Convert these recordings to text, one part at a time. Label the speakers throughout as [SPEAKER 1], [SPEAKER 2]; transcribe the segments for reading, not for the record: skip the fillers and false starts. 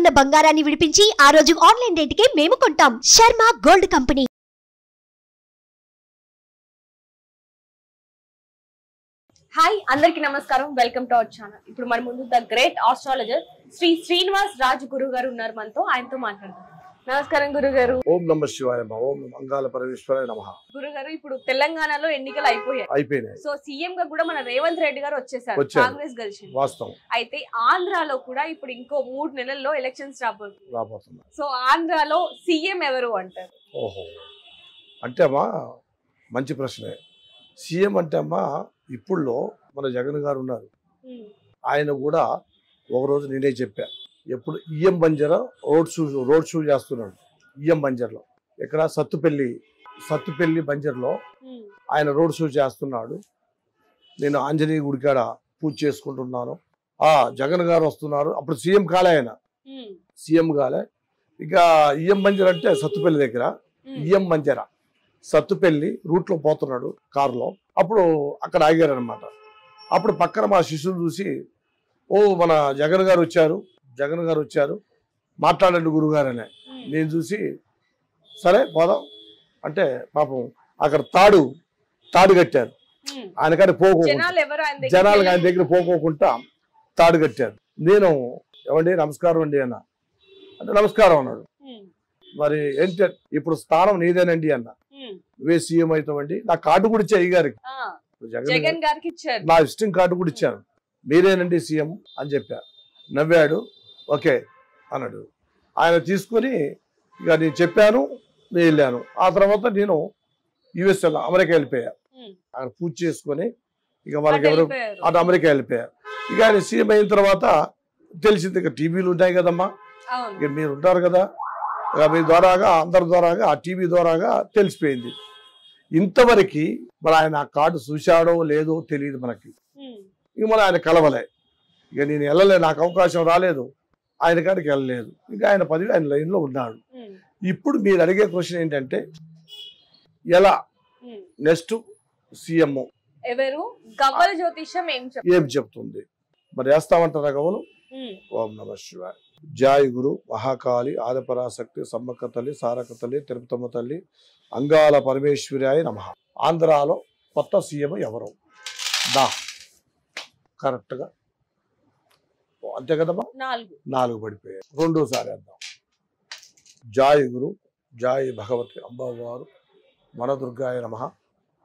[SPEAKER 1] ఉన్న బంగారాన్ని విడిపించి ఆ రోజు ఆన్లైన్ రేటుకే మేము కొంటాం. Sharma gold company.
[SPEAKER 2] హాయ్ అందరికి నమస్కారం, వెల్కమ్ టు అవర్ ఛానల్. ఇప్పుడు మన ముందు the great astrologer Shri Srinivas Raj గురువు గారు ఉన్నారు మనతో. ఆయనతో మాట్లాడదాం. నమస్కారం గురుగారు.
[SPEAKER 3] ఓం నమ శివాయ, ఓం మంగాళ పరమేశ్వరాయ నమః.
[SPEAKER 2] గురుగారు, ఇప్పుడు తెలంగాణలో ఎన్నికలు అయిపోయాయి. సో సీఎం గా కూడా మన రేవంత్ రెడ్డి గారు వచ్చేసారు, కాంగ్రెస్ గెలిచింది.
[SPEAKER 3] వాస్తవం.
[SPEAKER 2] అయితే ఆంధ్రాలో కూడా ఇప్పుడు ఇంకో 3 నెలల్లో ఎలక్షన్స్ రాబోతుంది. సో ఆంధ్రాలో సీఎం ఎవరు అంటారు?
[SPEAKER 3] ఓహో, అంటే అమ్మా మంచి ప్రశ్నే. సీఎం అంటే అమ్మా ఇప్పుడులో మన జగన్ గారు ఉన్నారు. ఆయన కూడా ఒకరోజు నేనే చెప్పా, ఎప్పుడు ఈఎం బంజారా రోడ్ షూ చేస్తున్నాడు. ఈఎం బంజర్లో ఇక్కడ సత్తుపల్లి బంజర్లో ఆయన రోడ్ షో చేస్తున్నాడు. నేను ఆంజనేయ గుడికాడ పూజ చేసుకుంటున్నాను. జగన్ గారు వస్తున్నారు. అప్పుడు సీఎం కాలే, ఆయన సీఎం కాలే. ఇక ఈఎం బంజర్ అంటే సత్తుపల్లి దగ్గర ఈఎం బంజారా సత్తుపల్లి రూట్లో పోతున్నాడు కారులో. అప్పుడు అక్కడ ఆగారనమాట. అప్పుడు పక్కన మా శిష్యులు చూసి, ఓ మన జగన్ గారు వచ్చారు మాట్లాడండి గురుగారు అనే. నేను చూసి సరే పోదాం అంటే పాపం అక్కడ తాడు కట్టారు. ఆయన కానీ జనాలు ఆయన దగ్గర పోకోకుండా తాడు కట్టారు. నేను ఏమండి నమస్కారం అండి అన్న అంటే నమస్కారం అన్నాడు. మరి ఏంటి ఇప్పుడు స్థానం నీదేనండి అన్న. నువ్వే సీఎం అవుతామండి. నా కార్డు కూడా ఇచ్చా అయ్యగారికి,
[SPEAKER 2] జగన్ గారికి
[SPEAKER 3] నా విజిటింగ్ కార్డు కూడా ఇచ్చాను. మీరేనండి సీఎం అని చెప్పా. నవ్వాడు. ఓకే అన్నాడు. ఆయన తీసుకొని ఇక నేను చెప్పాను, నేను వెళ్ళాను. ఆ తర్వాత నేను యుఎస్ అమెరికా వెళ్ళిపోయా. అక్కడ పూజ చేసుకొని ఇక వాళ్ళకి ఎవరు అటు అమెరికా వెళ్ళిపోయా. ఇక ఆయన సీఎం అయిన తర్వాత తెలిసింది, ఇక టీవీలు ఉంటాయి కదమ్మా, ఇక మీరు ఉంటారు కదా, ఇక మీ ద్వారాగా అందరి ద్వారాగా ఆ టీవీ ద్వారాగా తెలిసిపోయింది. ఇంతవరకు మరి ఆయన ఆ కార్డు చూశాడో లేదో తెలియదు మనకి. ఇక మన ఆయన కలవలే. ఇక నేను వెళ్ళలే, నాకు అవకాశం రాలేదు, ఆయన కాడికి వెళ్ళలేదు. ఇంకా ఆయన పదవి ఆయన లైన్లో ఉన్నాడు. ఇప్పుడు మీరు అడిగే క్వశ్చన్ ఏంటంటే ఎలా నెక్స్ట్ సీఎం
[SPEAKER 2] ఎవరు, గవ్వల జ్యోతిషం
[SPEAKER 3] ఏం చెప్తుంది మరి వేస్తామంటారా గవ్వలు? ఓం నమ శివాయ. జాయ్ గురు మహాకాళి ఆదిపరాశక్తి సమ్మక్క తల్లి సారక తల్లి తిరుపతమ్మ తల్లి అంగాల పరమేశ్వరాయ నమః. ఆంధ్రాలో కొత్త సీఎం ఎవరు? కరెక్ట్గా అంతే కదమ్మా. 4 పడిపోయాయి. రెండోసారి వేద్దాం. జాయ్ గురు జాయ్ భగవతి అంబవారు వనదుర్గాయ నమః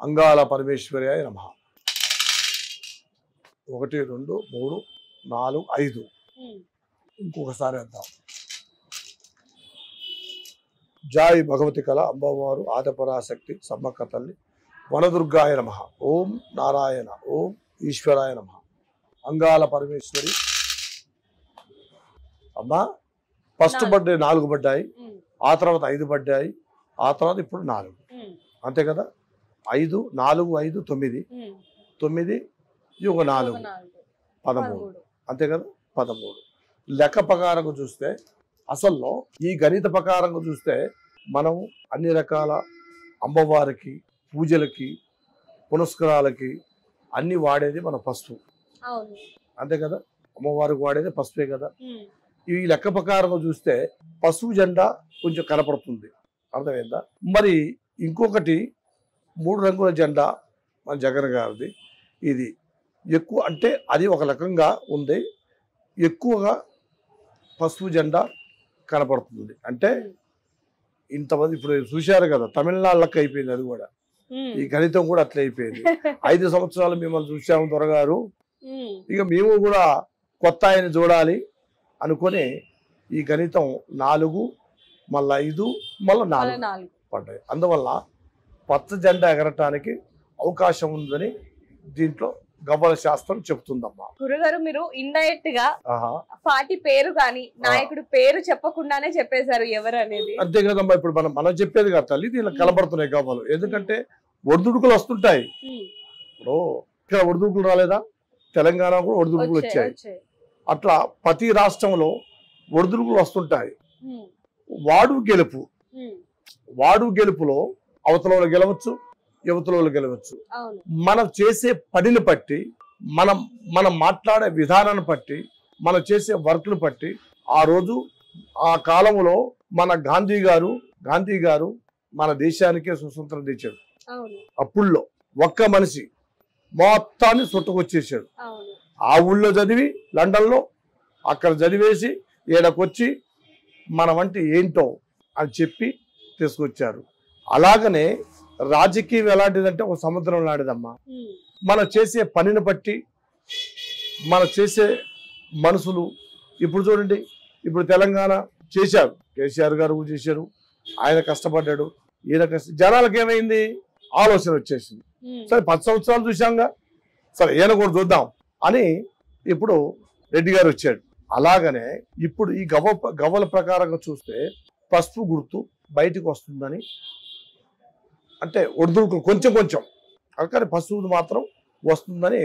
[SPEAKER 3] అంగాల పరమేశ్వరాయ నమః. 1 2 3 4 5. ఇంకొకసారి వేద్దాం. జాయ్ భగవతి కళ అంబవారు ఆదిపరాశక్తి సమ్మక్క తల్లి వనదుర్గాయ నమః. ఓం నారాయణ ఓం ఈశ్వరాయ నమః అంగాల పరమేశ్వరి. అమ్మా ఫస్ట్ బర్త్డే 4 పడ్డాయి, ఆ తర్వాత 5 పడ్డాయి, ఆ తర్వాత ఇప్పుడు 4. అంతే కదా. 5 4 5 9 9 ఒక 4 13. అంతే కదా 13. లెక్క ప్రకారంగా చూస్తే అసల్లో ఈ గణిత ప్రకారంగా చూస్తే మనం అన్ని రకాల అమ్మవారికి పూజలకి పునస్కారాలకి అన్ని వాడేది మన పసుపు. అంతే కదా. అమ్మవారికి వాడేది పసుపే కదా. ఈ లెక్క ప్రకారంగా చూస్తే పసుపు జెండా కొంచెం కనపడుతుంది. అర్థమైందా? మరి ఇంకొకటి 3 రంగుల జెండా మన జగన్ గారిది. ఇది ఎక్కువ అంటే అది ఒక రకంగా ఉంది. ఎక్కువగా పసుపు జెండా కనపడుతుంది. అంటే ఇంతమంది ఇప్పుడు చూశారు కదా, తమిళనాడు లెక్క అయిపోయింది అది కూడా. ఈ గణితం కూడా అట్లా అయిపోయింది. 5 సంవత్సరాలు మిమ్మల్ని చూసాము దొరగారు, ఇక మేము కూడా కొత్త ఆయన చూడాలి అనుకుని ఈ గణితం 4 మళ్ళీ 5 మళ్ళీ 4 పడ్డాయి. అందువల్ల పచ్చ జెండా ఎగరటానికి అవకాశం ఉందని దీంట్లో గవ్వల శాస్త్రం చెప్తుందమ్మా.
[SPEAKER 2] గురుగారు, మీరు ఇండైరెక్ట్ గా పార్టీ పేరు కానీ నాయకుడు పేరు చెప్పకుండానే చెప్పేశారు ఎవరు అనేది.
[SPEAKER 3] అంతే కదమ్మా. ఇప్పుడు మనం చెప్పేది కదా తల్లి, దీనిలో కలబడుతున్నాయి గవ్వలు. ఎందుకంటే ఒడిదుడుకులు వస్తుంటాయి. ఇప్పుడు ఇక్కడ ఒడిదుడుకులు రాలేదా? తెలంగాణ కూడా ఒడిదుడుకులు వచ్చాయి. అట్లా ప్రతి రాష్ట్రంలో ఒడిదుడుకులు వస్తుంటాయి. వాడు గెలుపులో అవతల గెలవచ్చు, యువతలో గెలవచ్చు. మనం చేసే పనిని బట్టి, మనం మాట్లాడే విధానాన్ని బట్టి, మనం చేసే వర్క్ను బట్టి ఆ రోజు ఆ కాలంలో మన గాంధీ గారు మన దేశానికే స్వతంత్రం తెచ్చాడు. అప్పుల్లో ఒక్క మనిషి మొత్తాన్ని చుట్టుకొచ్చేసాడు. ఆ ఊళ్ళో చదివి లండన్లో అక్కడ చదివేసి ఈడకొచ్చి మన వంటి ఏంటో అని చెప్పి తీసుకొచ్చారు. అలాగనే రాజకీయం ఎలాంటిదంటే ఒక సముద్రం లాంటిదమ్మా. మనం చేసే పనిని బట్టి మనం చేసే మనుషులు. ఇప్పుడు చూడండి, ఇప్పుడు తెలంగాణ చేశారు, కేసీఆర్ గారు కూడా చేశారు, ఆయన కష్టపడ్డాడు, ఈయన జనాలకు ఏమైంది ఆలోచన వచ్చేసింది. సరే 10 సంవత్సరాలు చూశాంగా, సరే ఈయన కూడా చూద్దాం అని ఇప్పుడు రెడ్డి గారు వచ్చాడు. అలాగనే ఇప్పుడు ఈ గవ్వల ప్రకారంగా చూస్తే పసుపు గుర్తు బయటికి వస్తుందని, అంటే ఒడిదుడుకులు కొంచెం కానీ పసుపు మాత్రం వస్తుందని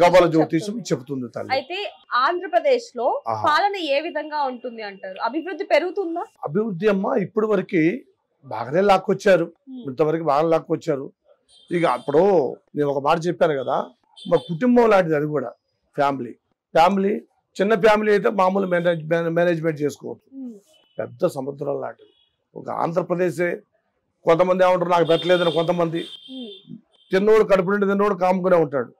[SPEAKER 3] గవ్వల జ్యోతిషం చెబుతుంది తల్లి.
[SPEAKER 2] అయితే ఆంధ్రప్రదేశ్ లో పాలన ఏ విధంగా ఉంటుంది అంటారు? అభివృద్ధి పెరుగుతుందా?
[SPEAKER 3] అభివృద్ధి అమ్మా ఇప్పుడు వరకు బాగానే లాక్కొచ్చారు, ఇంతవరకు బాగా లాక్కొచ్చారు. ఇక అప్పుడు నేను ఒక మాట చెప్పాను కదా, మా కుటుంబం లాంటిది అది కూడా. ఫ్యామిలీ చిన్న ఫ్యామిలీ అయితే మామూలు మేనేజ్మెంట్ చేసుకోవచ్చు. పెద్ద సముద్రం లాంటిది ఒక ఆంధ్రప్రదేశే. కొంతమంది ఏమంటారు నాకు పెట్టలేదని, కొంతమంది తిన్నోడు కడుపు నుండి తిన్నోడు కాముకునే ఉంటాడు,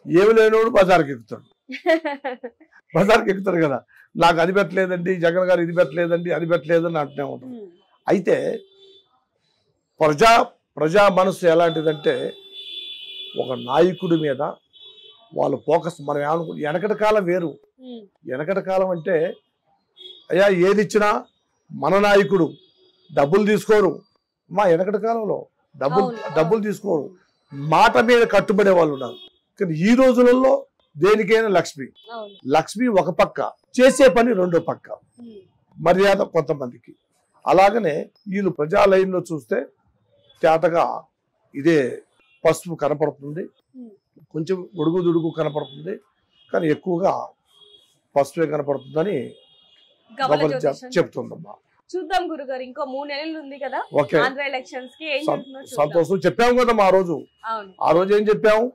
[SPEAKER 3] ఏమి లేనోడు బజార్కి ఎక్కుతాడు కదా, నాకు అది పెట్టలేదండి, జగన్ గారు ఇది పెట్టలేదండి, అది పెట్టలేదని అంటూనే ఉంటాడు. అయితే ప్రజా మనసు ఎలాంటిదంటే ఒక నాయకుడి మీద వాళ్ళు ఫోకస్. మనం ఏమనుకుంటే వెనకటి కాలం వేరు. వెనకటి కాలం అంటే అయ్యా ఏది ఇచ్చినా మన నాయకుడు డబ్బులు తీసుకోరు. మా వెనకటి కాలంలో డబ్బులు తీసుకోరు, మాట మీద కట్టుబడే వాళ్ళు ఉన్నారు. కానీ ఈ రోజులలో దేనికైనా లక్ష్మి ఒక పక్క, చేసే పని రెండో పక్క, మర్యాద కొంతమందికి. అలాగనే వీళ్ళు ప్రజాలయంలో చూస్తే తేటగా ఇదే పసుపు కనపడుతుంది, కొంచెం ఉడుగు కనపడుతుంది, కానీ ఎక్కువగా పసుపే కనపడుతుందని చెప్తుందమ్మా.
[SPEAKER 2] చూద్దాం గురుగారు, ఇంకో 3 నెలలు ఉంది కదా ఆంధ్ర ఎలక్షన్స్ కి.
[SPEAKER 3] సంతోషం. చెప్పాము కదా ఆ రోజు ఏం చెప్పాము,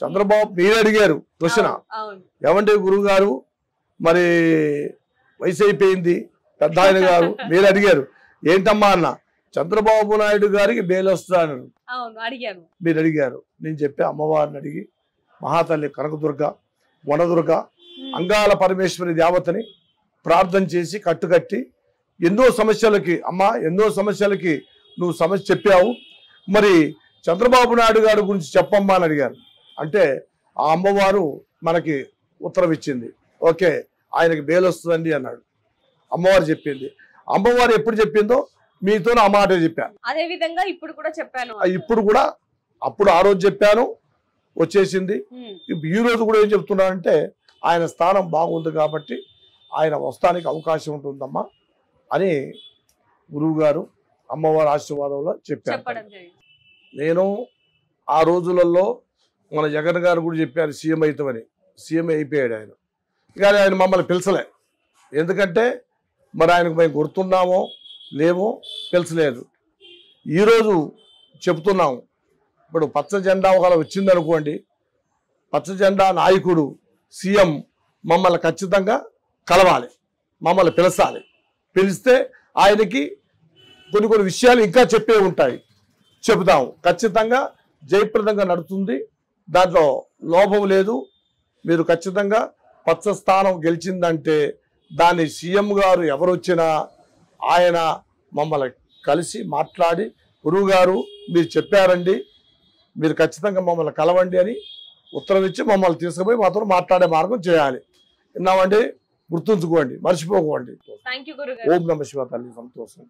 [SPEAKER 3] చంద్రబాబు మీరు అడిగారు క్వశ్చన్, ఏమంటే గురువు గారు మరి వయసు అయిపోయింది పెద్ద ఆయన గారు, మీరు అడిగారు ఏంటమ్మా అన్న, చంద్రబాబు నాయుడు గారికి బెయిల్ వస్తుందని మీరు అడిగారు. నేను చెప్పే అమ్మవారిని అడిగి మహాతల్లి కనకదుర్గ, వనదుర్గ, అంగాల పరమేశ్వరి దేవతని ప్రార్థన చేసి కట్టుకట్టి ఎన్నో సమస్యలకి నువ్వు సమస్య చెప్పావు, మరి చంద్రబాబు నాయుడు గారి గురించి చెప్పమ్మా అని అడిగారు. అంటే ఆ అమ్మవారు మనకి ఉత్తరం ఇచ్చింది, ఓకే ఆయనకి బెయిల్ వస్తుందండి అన్నాడు. అమ్మవారు చెప్పింది. అమ్మవారు ఎప్పుడు చెప్పిందో మీతో ఆ మాట చెప్పాను.
[SPEAKER 2] అదే విధంగా ఇప్పుడు కూడా చెప్పాను.
[SPEAKER 3] అప్పుడు ఆ రోజు చెప్పాను, వచ్చేసింది. ఈ రోజు కూడా ఏం చెప్తున్నానంటే ఆయన స్థానం బాగుంది కాబట్టి ఆయన వస్తానికి అవకాశం ఉంటుందమ్మా అని గురువు గారు అమ్మవారి ఆశీర్వాదంలో చెప్పారు. నేను ఆ రోజులలో మన జగన్ గారు కూడా చెప్పారు సీఎం అవుతామని. సీఎం అయిపోయాడు ఆయన, కానీ ఆయన మమ్మల్ని పిలిచలే. ఎందుకంటే మరి ఆయనకు మేము గుర్తున్నామో లేమో పిలిచలేదు. ఈరోజు చెప్తున్నాము, ఇప్పుడు పచ్చ జెండా ఒకవేళ వచ్చిందనుకోండి, పచ్చ జెండా నాయకుడు సీఎం మమ్మల్ని ఖచ్చితంగా కలవాలి, మమ్మల్ని పిలచాలి. పిలిస్తే ఆయనకి కొన్ని విషయాలు ఇంకా చెప్పే ఉంటాయి, చెబుతాము. ఖచ్చితంగా జయప్రదంగా నడుస్తుంది, దాంట్లో లోపం లేదు. మీరు ఖచ్చితంగా పచ్చ స్థానం గెలిచిందంటే దాన్ని సీఎం గారు ఎవరు వచ్చినా ఆయన మమ్మల్ని కలిసి మాట్లాడి, గురువు గారు మీరు చెప్పారండి, మీరు ఖచ్చితంగా మమ్మల్ని కలవండి అని ఉత్తరం ఇచ్చి మమ్మల్ని తీసుకుపోయి మాతో మాట్లాడే మార్గం చేయాలి. విన్నామండి, గుర్తుంచుకోండి, మర్చిపోకండి. ఓం నమః శివాయ తల్లి. సంతోషం.